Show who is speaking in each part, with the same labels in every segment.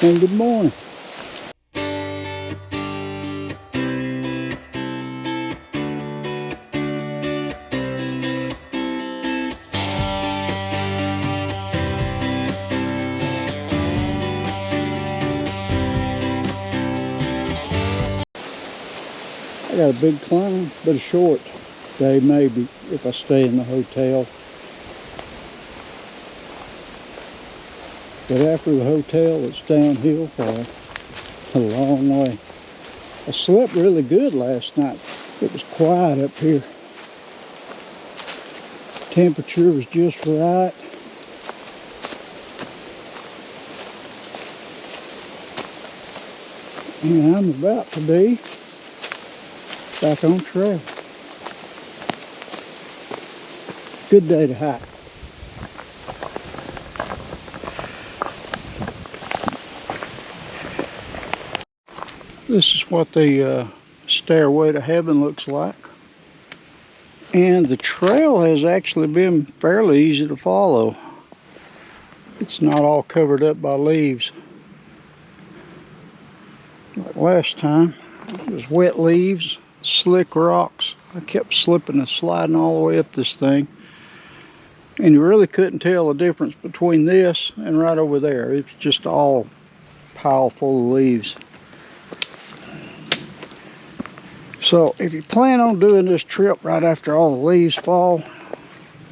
Speaker 1: and good morning. I got a big climb, but a short day maybe if I stay in the hotel. But after the hotel, it's downhill for a long way. I slept really good last night. It was quiet up here. Temperature was just right. And I'm about to be back on trail. Good day to hike. This is what the stairway to heaven looks like. And the trail has actually been fairly easy to follow. It's not all covered up by leaves. Like last time, it was wet leaves, slick rocks. I kept slipping and sliding all the way up this thing. And you really couldn't tell the difference between this and right over there. It's just all pile full of leaves. So if you plan on doing this trip right after all the leaves fall,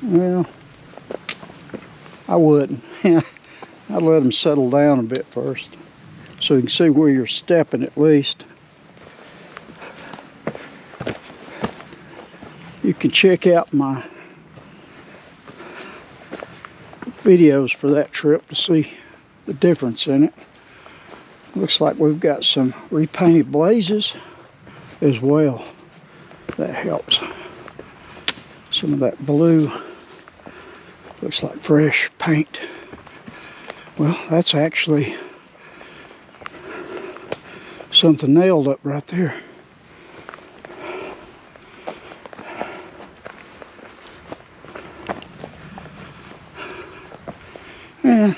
Speaker 1: well, I wouldn't. I'd let them settle down a bit first so you can see where you're stepping at least. You can check out my videos for that trip to see the difference in it. Looks like we've got some repainted blazes as well. That helps. Some of that blue looks like fresh paint. Well, that's actually something nailed up right there. And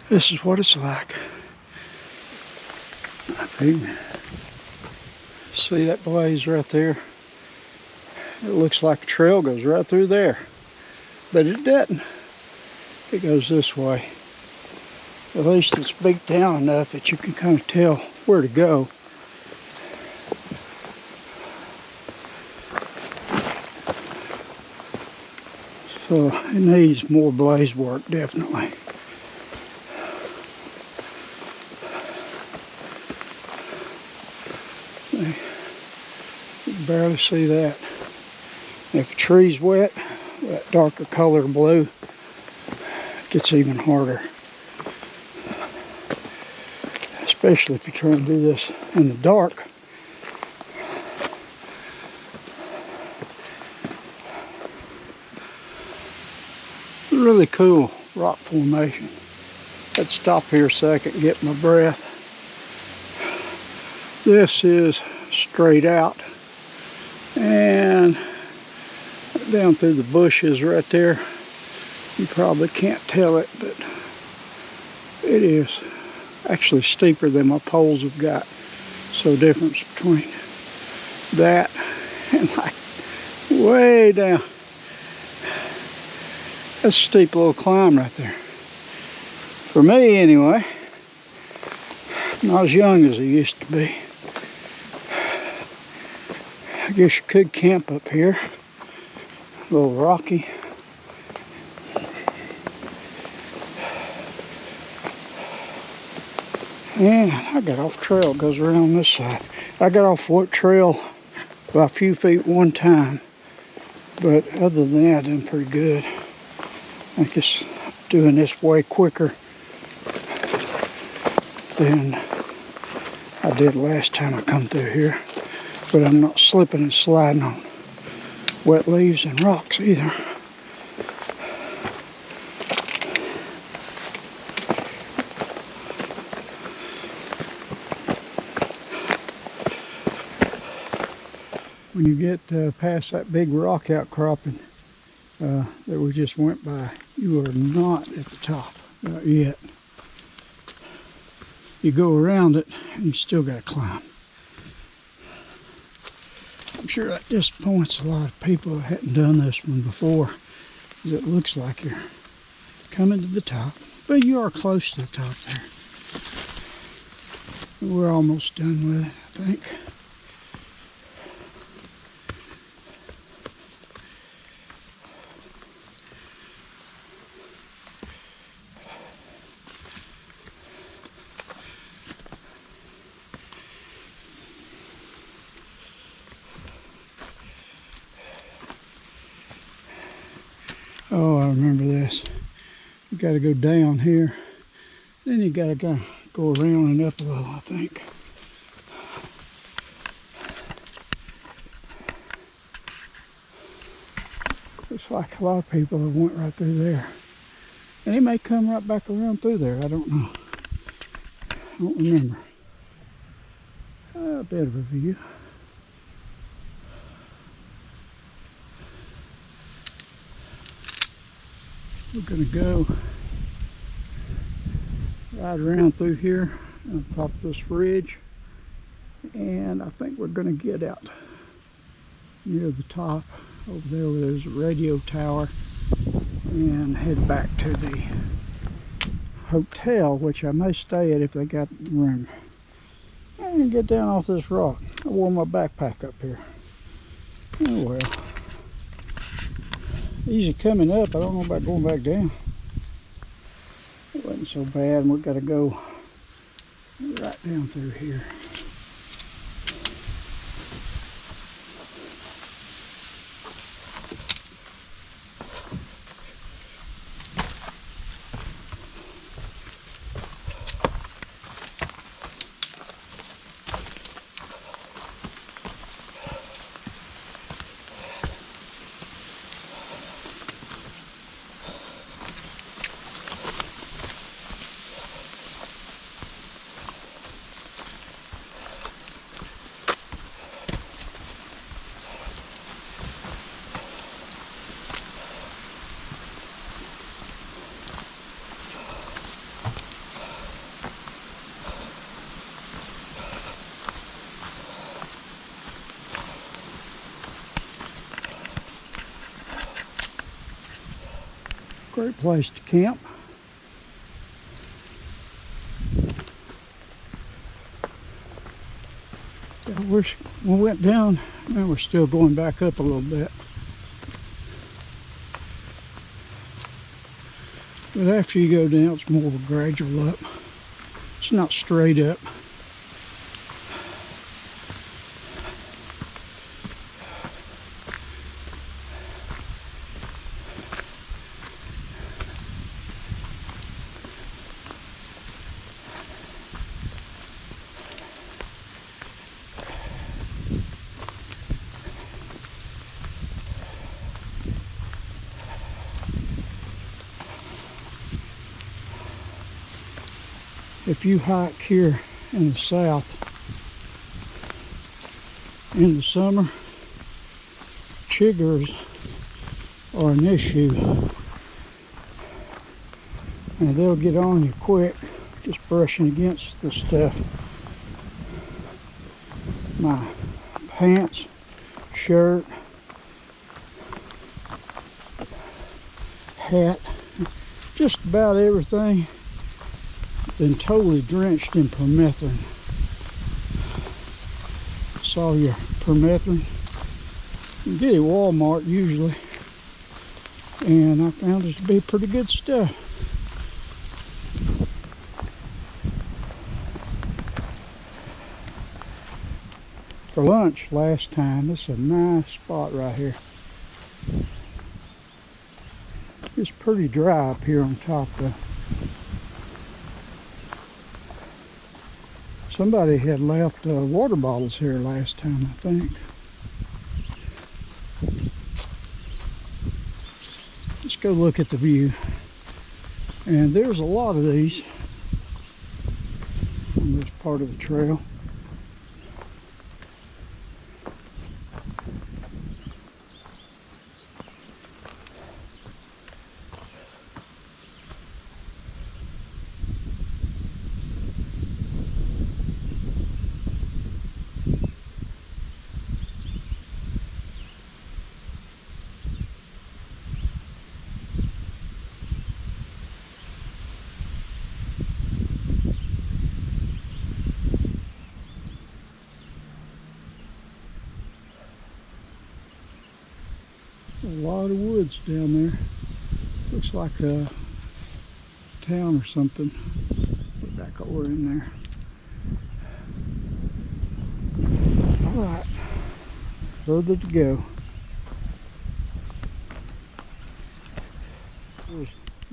Speaker 1: this is what it's like. I think, see that blaze right there? It looks like the trail goes right through there, but it doesn't. It goes this way. At least it's beat down enough that you can kind of tell where to go. So it needs more blaze work, definitely. You can barely see that. If the tree's wet, that darker color blue gets even harder. Especially if you're trying to do this in the dark. Really cool rock formation. Let's stop here a second, get my breath. This is straight out, and down through the bushes right there, you probably can't tell it, but it is actually steeper than my poles have got. So difference between that and like way down. That's a steep little climb right there. For me anyway, not as young as I used to be. I guess you could camp up here. A little rocky. And I got off trail, it goes around this side. I got off what trail by a few feet one time, but other than that, I'm pretty good. I guess doing this way quicker than I did last time I come through here. But I'm not slipping and sliding on wet leaves and rocks either. When you get past that big rock outcropping that we just went by, you are not at the top. Not yet. You go around it and you still got to climb. I'm sure that disappoints a lot of people that hadn't done this one before, because it looks like you're coming to the top, but you are close to the top there. We're almost done with it, I think. Oh, I remember this. You got to go down here. Then you got to go around and up a little, I think. Looks like a lot of people have went right through there. And it may come right back around through there. I don't know. I don't remember. A bit of a view. We're going to go right around through here on top of this ridge, and I think we're going to get out near the top over there where there's a radio tower and head back to the hotel, which I may stay at if they got room. And get down off this rock. I wore my backpack up here. Oh well. Easy coming up. I don't know about going back down. It wasn't so bad, and we've got to go right down through here. Great place to camp. We went down and we're still going back up a little bit. But after you go down, it's more of a gradual up. It's not straight up. If you hike here in the south in the summer, chiggers are an issue, and they'll get on you quick just brushing against the stuff. My pants, shirt, hat, just about everything been totally drenched in permethrin. Saw your permethrin. You get it at Walmart usually, and I found it to be pretty good stuff. For lunch last time, this is a nice spot right here. It's pretty dry up here on top though. Somebody had left water bottles here last time, I think. Let's go look at the view. And there's a lot of these on this part of the trail. lot of woods down there. Looks like a town or something. Get back over in there. Alright, further to go. There's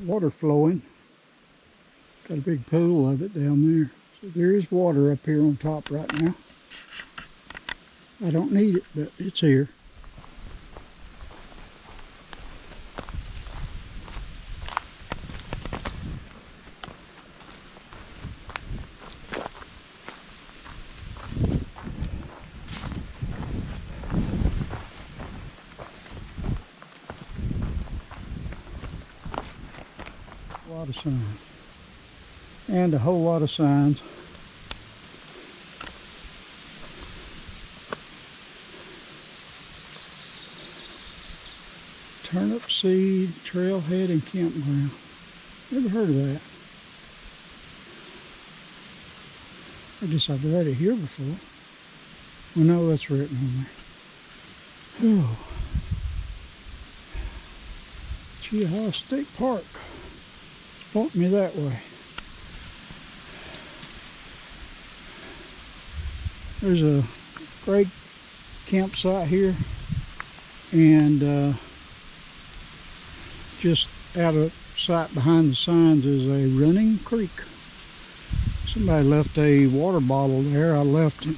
Speaker 1: water flowing. Got a big pool of it down there. So there is water up here on top right now. I don't need it, but it's here. A lot of signs. And a whole lot of signs. Turnip seed, trailhead, and campground. Never heard of that. I guess I've read it here before. Well, no, that's written on there. Oh. Cheaha State Park. It's pointing me that way. There's a great campsite here, and just out of sight behind the signs is a running creek. Somebody left a water bottle there. I left it.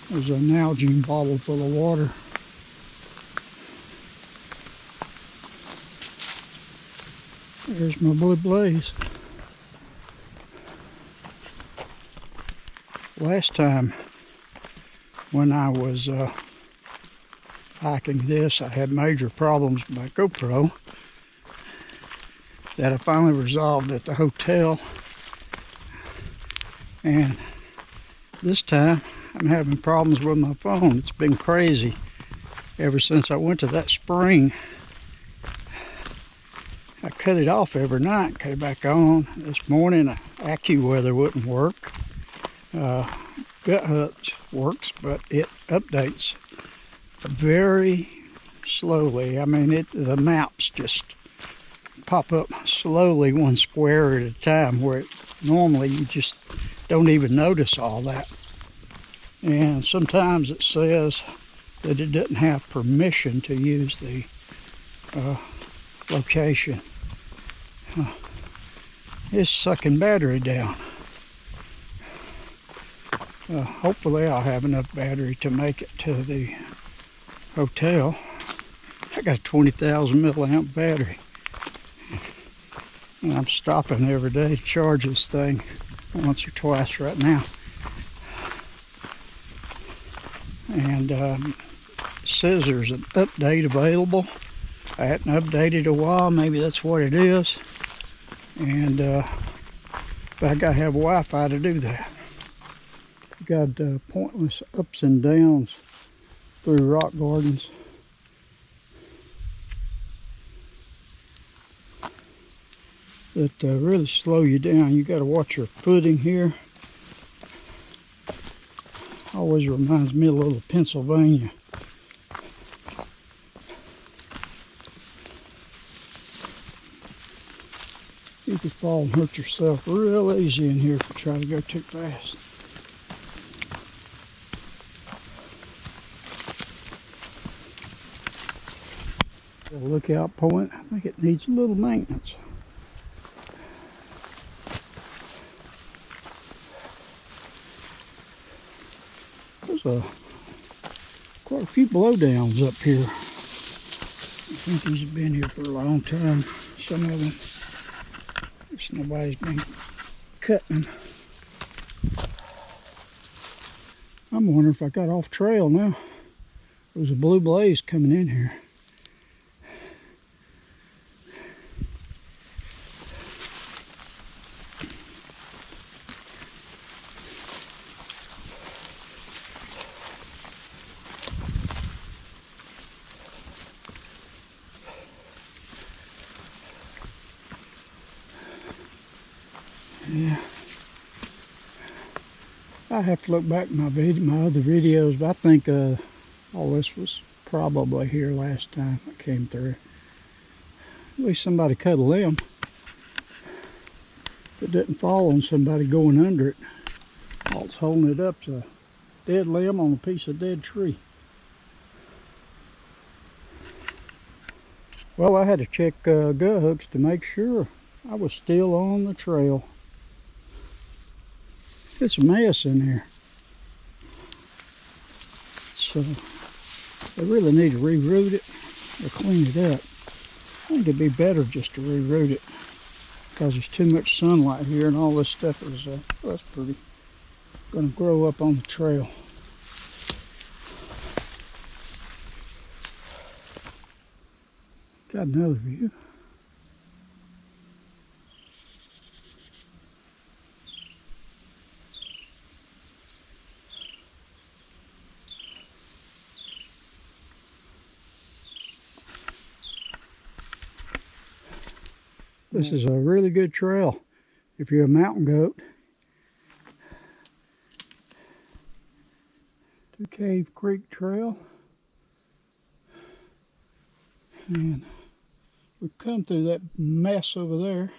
Speaker 1: There's a Nalgene bottle full of water. There's my blue blaze. Last time when I was hiking this, I had major problems with my GoPro that I finally resolved at the hotel. And this time I'm having problems with my phone. It's been crazy ever since I went to that spring. I cut it off every night, cut it back on. This morning, AccuWeather wouldn't work. GutHut works, but it updates very slowly. I mean, the maps just pop up slowly, one square at a time, where normally you just don't even notice all that. And sometimes it says that it doesn't have permission to use the location. It's sucking battery down. Hopefully I'll have enough battery to make it to the hotel. I got a 20,000 milliamp battery. And I'm stopping every day to charge this thing once or twice right now. And it says there's an update available. I hadn't updated in a while, maybe that's what it is. And but I gotta have Wi-Fi to do that. Got pointless ups and downs through rock gardens. That really slow you down. You got to watch your footing here. Always reminds me a little of Pennsylvania. You could fall and hurt yourself real easy in here if you try to go too fast. The lookout point, I think it needs a little maintenance. There's quite a few blowdowns up here. I think these have been here for a long time. Some of them, there's nobody's been cutting them. I'm wondering if I got off trail now. There's a blue blaze coming in here. Yeah, I have to look back at my other videos, but I think all this was probably here last time I came through. At least somebody cut a limb. If it didn't fall on somebody going under it, all it's holding it up's a dead limb on a piece of dead tree. Well, I had to check gut hooks to make sure I was still on the trail. It's a mess in there. So they really need to reroute it or clean it up. I think it'd be better just to reroute it because there's too much sunlight here and all this stuff is that's pretty gonna grow up on the trail. Got another view. This is a really good trail if you're a mountain goat. To Cave Creek Trail. And we've come through that mess over there.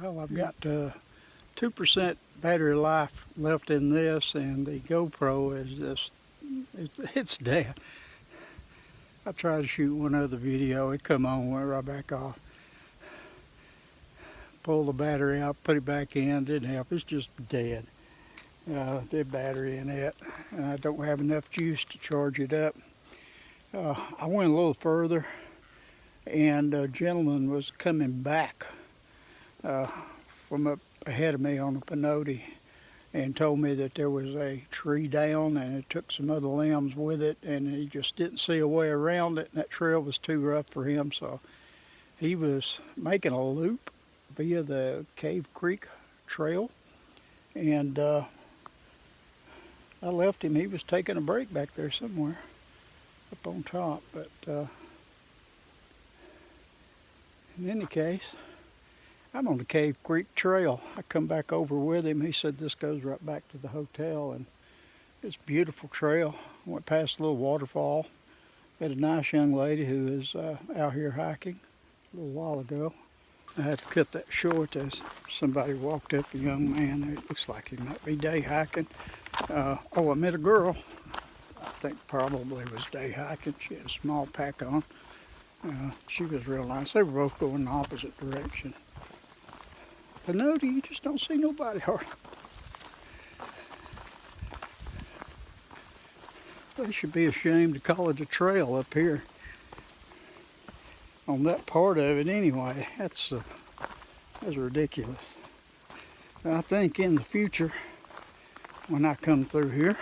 Speaker 1: Well, I've got 2% battery life left in this, and the GoPro is just, it's dead. I tried to shoot one other video, it come on, went right back off. Pulled the battery out, put it back in, didn't help, it's just dead. Dead battery in it, and I don't have enough juice to charge it up. I went a little further, and a gentleman was coming back from up ahead of me on the Pinhoti and told me that there was a tree down and it took some other limbs with it, and he just didn't see a way around it, and that trail was too rough for him, so he was making a loop via the Cave Creek Trail, and I left him. He was taking a break back there somewhere up on top, but in any case, I'm on the Cave Creek Trail. I come back over with him. He said this goes right back to the hotel, and it's a beautiful trail. Went past a little waterfall. Met a nice young lady who is out here hiking a little while ago. I had to cut that short as somebody walked up, a young man. It looks like he might be day hiking. I met a girl. I think probably was day hiking. She had a small pack on. She was real nice. They were both going in the opposite direction. Pinhoti, you just don't see nobody hardly. They should be ashamed to call it a trail up here. On that part of it anyway, that's ridiculous. I think in the future, when I come through here,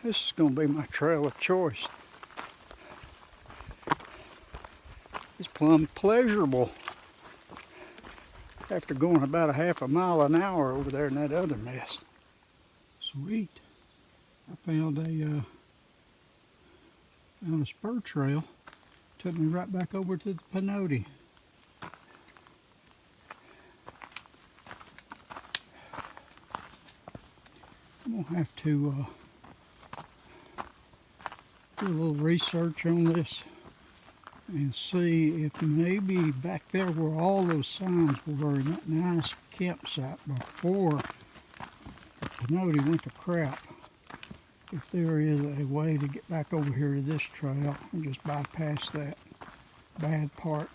Speaker 1: this is going to be my trail of choice. It's plumb pleasurable after going about a half a mile an hour over there in that other mess. Sweet. I found a spur trail. Took me right back over to the Pinhoti. I'm going to have to do a little research on this and see if maybe back there where all those signs were in that nice campsite before the Pinhoti went to crap, if there is a way to get back over here to this trail and just bypass that bad part.